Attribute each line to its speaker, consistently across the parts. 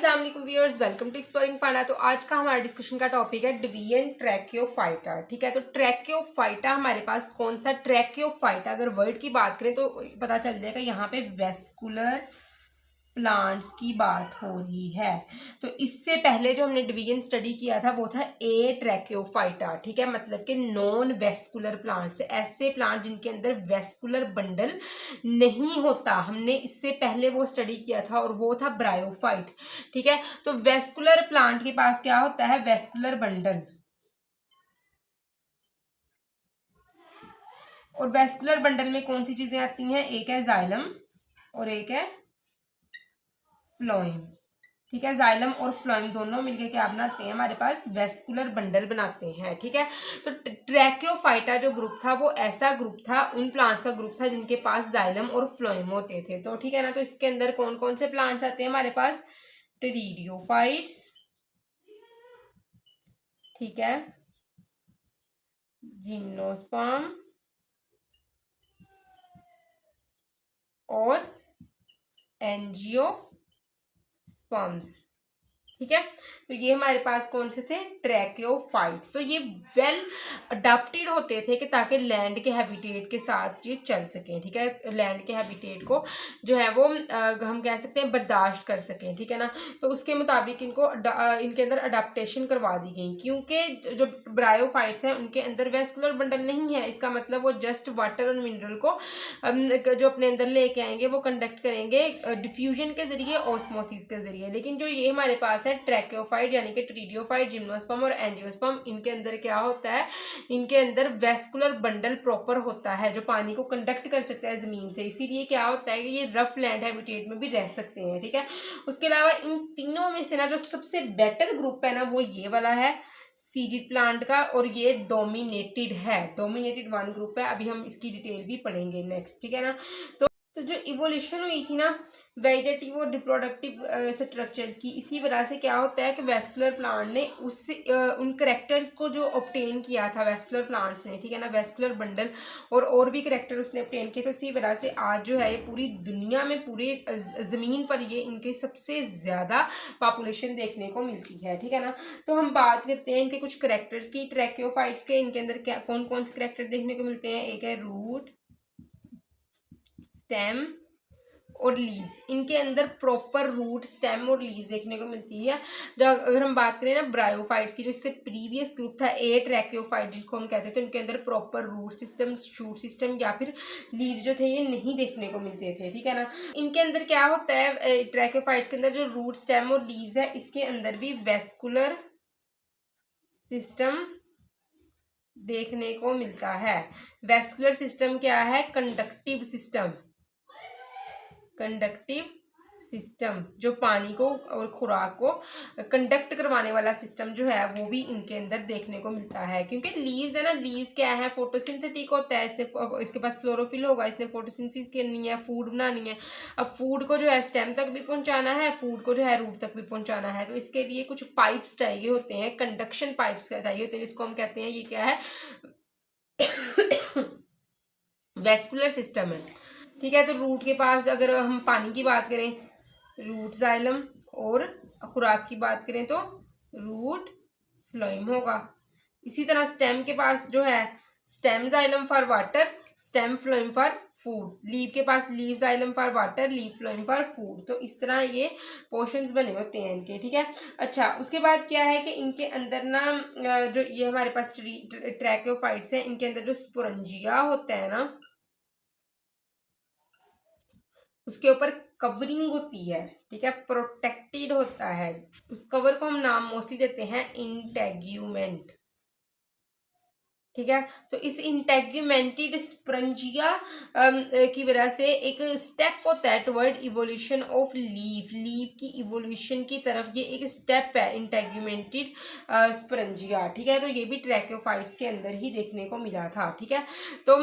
Speaker 1: अस्सलाम viewers, welcome to exploring पाना। तो आज का हमारा डिस्कशन का टॉपिक है डिवीजन ट्रैकियोफाइटा। ठीक है, तो ट्रैकियोफाइटा हमारे पास कौन सा ट्रैकियोफाइटा, अगर वर्ड की बात करें तो पता चल जाएगा यहाँ पे वेस्कुलर प्लांट्स की बात हो रही है। तो इससे पहले जो हमने डिवीजन स्टडी किया था वो था ए ट्रैकियोफाइटा। ठीक है, मतलब कि नॉन वेस्कुलर प्लांट्स, ऐसे प्लांट जिनके अंदर वेस्कुलर बंडल नहीं होता। हमने इससे पहले वो स्टडी किया था और वो था ब्रायोफाइट। ठीक है, तो वेस्कुलर प्लांट के पास क्या होता है? Vascular bundle. और वेस्कुलर बंडल में कौन सी चीजें आती हैं? एक है जाइलम और एक है फ्लोएम। ठीक है, जाइलम और फ्लोएम दोनों मिलकर क्या बनाते हैं? हमारे पास वेस्कुलर बंडल बनाते हैं। ठीक है, तो ट्रैकियोफाइटा जो ग्रुप था वो ऐसा ग्रुप था, उन प्लांट्स का ग्रुप था जिनके पास जाइलम और फ्लोएम होते थे। तो ठीक है ना, तो इसके अंदर कौन कौन से प्लांट्स आते हैं हमारे पास? टेरिडियोफाइट्स, ठीक है, जिम्नोस्पर्म और एंजियोस्पर्म्स। ठीक है, तो ये हमारे पास कौन से थे? ट्रैकियोफाइट्स। तो ये वेल अडाप्टेड होते थे कि ताकि लैंड के हैबिटेट के साथ ये चल सकें। ठीक है, लैंड के हैबिटेट को जो है वो हम कह सकते हैं बर्दाश्त कर सकें। ठीक है ना, तो उसके मुताबिक इनको इनके अंदर अडाप्टेशन करवा दी गई, क्योंकि जो ब्रायोफाइट्स हैं उनके अंदर वेस्कुलर बंडल नहीं है। इसका मतलब वो जस्ट वाटर और मिनरल को जो अपने अंदर लेके आएंगे वो कंडक्ट करेंगे डिफ्यूजन के जरिए, ऑस्मोसिस के जरिए। लेकिन जो ये हमारे पास है ट्रैकियोफाइट यानी कि टेरिडियोफाइट, जिम्नोस्पर्म और एंजियोस्पर्म, इनके अंदर क्या होता है? इनके अंदर वेस्कुलर बंडल प्रॉपर होता है जो पानी को कंडक्ट कर सकता है जमीन से। इसीलिए क्या होता है कि ये रफ लैंड हैबिटेट में भी रह सकते हैं। ठीक है, उसके अलावा इन तीनों में से ना जो सबसे बेटर ग्रुप है ना वो ये वाला है, सीडेड प्लांट का, और ये डोमिनेटेड है, डोमिनेटेड वन ग्रुप है। अभी हम इसकी डिटेल भी पढ़ेंगे नेक्स्ट। ठीक है ना, तो जो इवोल्यूशन हुई थी ना वेजिटेटिव और रिप्रोडक्टिव स्ट्रक्चर्स की, इसी वजह से क्या होता है कि वेस्कुलर प्लांट ने उससे उन करेक्टर्स को जो ऑब्टेन किया था वेस्कुलर प्लांट्स ने, ठीक है ना, वेस्कुलर बंडल और भी करेक्टर उसने ऑब्टेन किए। तो इसी वजह से आज जो है ये पूरी दुनिया में, पूरे ज़मीन पर ये इनकी सबसे ज़्यादा पॉपुलेशन देखने को मिलती है। ठीक है ना, तो हम बात करते हैं इनके कुछ करेक्टर्स की, ट्रैकियोफाइट्स के। इनके अंदर क्या कौन कौन से करेक्टर देखने को मिलते हैं? एक है रूट, स्टेम और लीव्स। इनके अंदर प्रॉपर रूट, स्टेम और लीव्स देखने को मिलती है। जब अगर हम बात करें ना ब्रायोफाइट्स की, जो इससे प्रीवियस ग्रुप था ए ट्रैकियोफाइट जिसको हम कहते थे, उनके अंदर proper root system, shoot system या फिर लीव जो थे ये नहीं देखने को मिलते थे। ठीक है ना, इनके अंदर क्या होता है? ट्रैकियोफाइट्स के अंदर जो रूट, स्टेम और लीव्स है, इसके अंदर भी वेस्कुलर सिस्टम देखने को मिलता है। वेस्कुलर सिस्टम क्या है? कंडक्टिव सिस्टम, कंडक्टिव सिस्टम जो पानी को और खुराक को कंडक्ट करवाने वाला सिस्टम जो है वो भी इनके अंदर देखने को मिलता है। क्योंकि लीव्स है ना, लीव्स क्या है? फोटोसिंथेटिक होता है, इसने इसके पास क्लोरोफिल होगा, इसने फोटोसिंथेसिस करनी है, फूड बनानी है। अब फूड को जो है स्टेम तक भी पहुंचाना है, फूड को जो है रूट तक भी पहुंचाना है। तो इसके लिए कुछ पाइप्स चाहिए होते हैं, कंडक्शन पाइप्स चाहिए होते हैं, जिसको हम कहते हैं, ये क्या है? वेस्कुलर सिस्टम है। ठीक है, तो रूट के पास अगर हम पानी की बात करें, रूट जाइलम, और खुराक की बात करें तो रूट फ्लोएम होगा। इसी तरह स्टेम के पास जो है stem xylem for water, stem phloem for food. Leaf के पास leaf xylem for water, leaf phloem for food. तो इस तरह ये पोर्शंस बने होते हैं इनके। ठीक है, अच्छा, उसके बाद क्या है कि इनके अंदर ना जो ये हमारे पास ट्रैकियोफाइट्स हैं, इनके अंदर जो स्पोरेंजिया होता है ना, उसके ऊपर कवरिंग होती है। ठीक है, प्रोटेक्टेड होता है। उस कवर को हम नाम मोस्टली देते हैं इंटेग्यूमेंट। ठीक है, तो इस इंटेग्यूमेंटेड स्पंजिया की वजह से एक स्टेप होता है toward evolution of leaf, leaf की इवोल्यूशन की तरफ ये एक स्टेप है, इंटेग्यूमेंटेड स्पंजिया। ठीक है, तो ये भी ट्रैकियोफाइट्स के अंदर ही देखने को मिला था। ठीक है, तो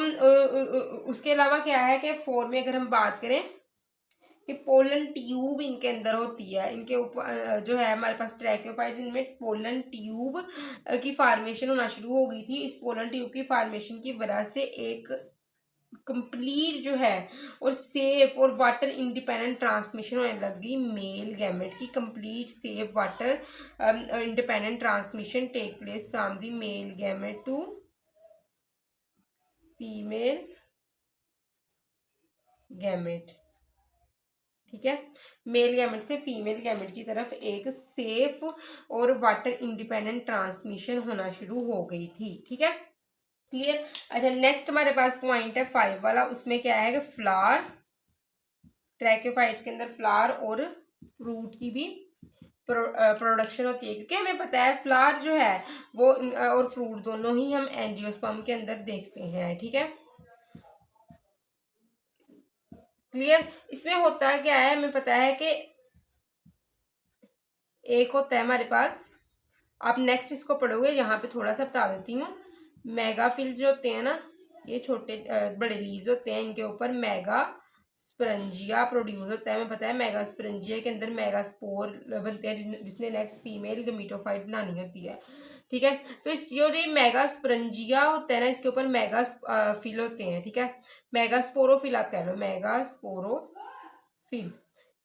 Speaker 1: उसके अलावा क्या है कि फोर में अगर हम बात करें कि पोलन ट्यूब इनके अंदर होती है। इनके ऊपर जो है हमारे पास ट्रैकियोफाइट्स, इनमें पोलन ट्यूब की फार्मेशन होना शुरू हो गई थी। इस पोलन ट्यूब की फार्मेशन की वजह से एक कंप्लीट जो है और सेफ और वाटर इंडिपेंडेंट ट्रांसमिशन होने लगी मेल गैमेट की। Complete safe water independent transmission take place from the male gamete to female gamete. ठीक है, मेल गैमेट से फीमेल गैमेट की तरफ एक सेफ और वाटर इंडिपेंडेंट ट्रांसमिशन होना शुरू हो गई थी। ठीक है, क्लियर। अच्छा, नेक्स्ट हमारे पास पॉइंट है 5 वाला। उसमें क्या है कि फ्लावर, ट्रैकोफाइट्स के अंदर फ्लावर और फ्रूट की भी प्रोडक्शन होती है, क्योंकि हमें पता है फ्लावर जो है वो और फ्रूट दोनों ही हम एंजियोस्पर्म के अंदर देखते हैं। ठीक है, क्लियर। इसमें होता क्या है, हमें पता है कि एक होता है हमारे पास, आप नेक्स्ट इसको पढ़ोगे, यहाँ पे थोड़ा सा बता देती हूँ। मेगाफिल जो होते हैं ना, ये छोटे बड़े लीव्स होते हैं, इनके ऊपर मेगा स्परंजिया प्रोड्यूस होता है। हमें पता है मेगा स्परंजिया के अंदर मेगास्पोर बनते हैं, जिसने नेक्स्ट फीमेल गमीटोफाइट बनानी होती है। ठीक है, तो इस जो मेगा स्परंजिया होता है ना, इसके ऊपर मेगा फिल होते हैं। ठीक है, मेगास्पोरोफिल आप कह लो, मेगास्पोरोफिल।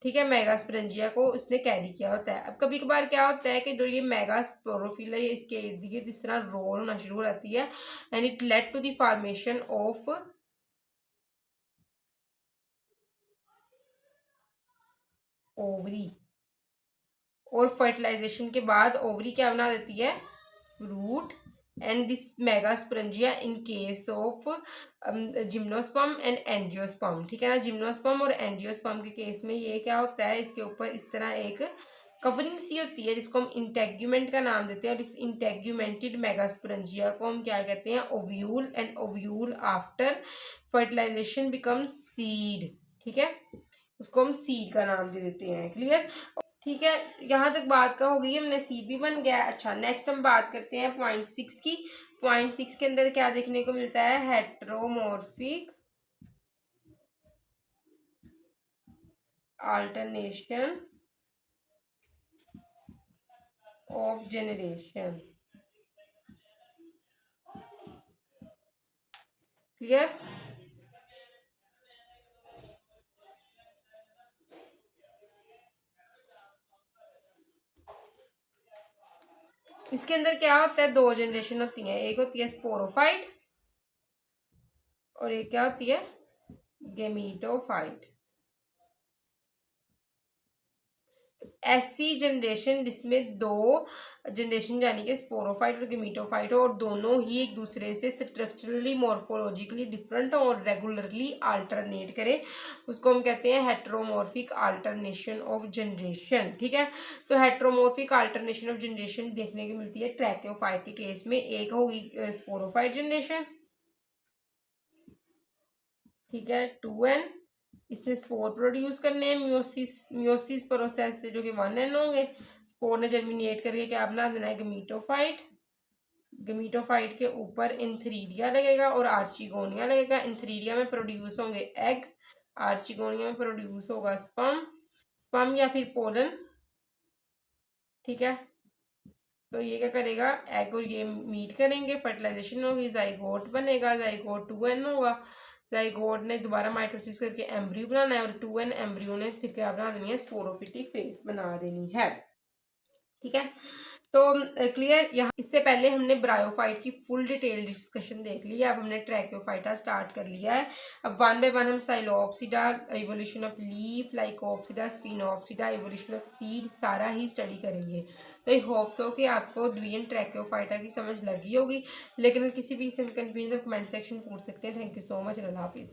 Speaker 1: ठीक है, मेगास्पोरेंजिया को उसने कैरी किया होता है। अब कभी कभार क्या होता है कि जो ये मेगास्पोरोफिल है, ये इसके इर्द गिर्द इस तरह रोल होना शुरू हो जाती है, and it led to the formation of ovary. और फर्टिलाइजेशन के बाद ओवरी क्या बना देती है, fruit. And this megasporangia in case of gymnosperm and angiosperm. ठीक है ना, जिम्नोस्पर्म और एंजियोस्पर्म के केस में ये क्या होता है, इसके ऊपर इस तरह एक कवरिंग सी होती है, जिसको हम इंटेग्यूमेंट का नाम देते हैं। और इस इंटेग्यूमेंटेड मेगास्पोरेंजिया को हम क्या कहते हैं, ovule. And ovule after fertilization become seed. ठीक है, उसको हम सीड का नाम दे देते हैं। क्लियर। ठीक है, यहाँ तक बात का हो गई, हमने सी भी बन गया। अच्छा, नेक्स्ट हम बात करते हैं पॉइंट 6 की। पॉइंट 6 के अंदर क्या देखने को मिलता है, heteromorphic alternation of generation. Clear. इसके अंदर क्या होता है, दो जनरेशन होती हैं, एक होती है स्पोरोफाइट और एक क्या होती है, गेमीटोफाइट। ऐसी जनरेशन जिसमें दो जनरेशन यानी कि स्पोरोफाइट और गेमीटोफाइट हो, और दोनों ही एक दूसरे से स्ट्रक्चरली मॉर्फोलॉजिकली डिफरेंट हो और रेगुलरली अल्टरनेट करें, उसको हम कहते हैं हेट्रोमॉर्फिक अल्टरनेशन ऑफ जनरेशन। ठीक है, तो हेट्रोमॉर्फिक अल्टरनेशन ऑफ जनरेशन देखने की मिलती है ट्रैकोफाइट के केस में। एक होगी स्पोरोफाइट जनरेशन, ठीक है, 2n, इसने स्पोर प्रोड्यूस करने हैं मियोसिस प्रोसेस से, जो कि 1n होंगे। स्पोर ने जर्मिनेट करके क्या बना देना है, गमीटोफाइट। गमीटोफाइट के ऊपर इंथ्रीडिया लगेगा और आर्चिगोनिया लगेगा। इंथ्रीडिया में प्रोड्यूस होंगे एग, आर्चिगोनिया में प्रोड्यूस होगा स्पर्म या फिर पोलन। ठीक है, तो ये क्या करेगा, एग और ये मीट करेंगे, फर्टिलाइजेशन होगी, जाइगोट बनेगा, जाइगोट 2n होगा। जाइगोट ने दोबारा माइटोसिस करके एम्ब्रियो बनाना है, और 2n एम्ब्रियो ने फिर क्या बना देनी है, स्पोरोफिटिक फेस बना देनी है। ठीक है, तो क्लियर। यहाँ इससे पहले हमने ब्रायोफाइट की फुल डिटेल डिस्कशन देख ली है, अब हमने ट्रैकोफाइटा स्टार्ट कर लिया है। अब वन बाय वन हम psilopsida, evolution of leaf, lycopsida, sphenopsida, evolution of seed सारा ही स्टडी करेंगे। तो आई होप सो कि आपको डिवीजन ट्रैकोफाइटा की समझ लगी होगी, लेकिन किसी भी किस्म की कंफ्यूजन कमेंट सेक्शन पूछ सकते हैं। थैंक यू सो मच, अल्लाह हाफिज़।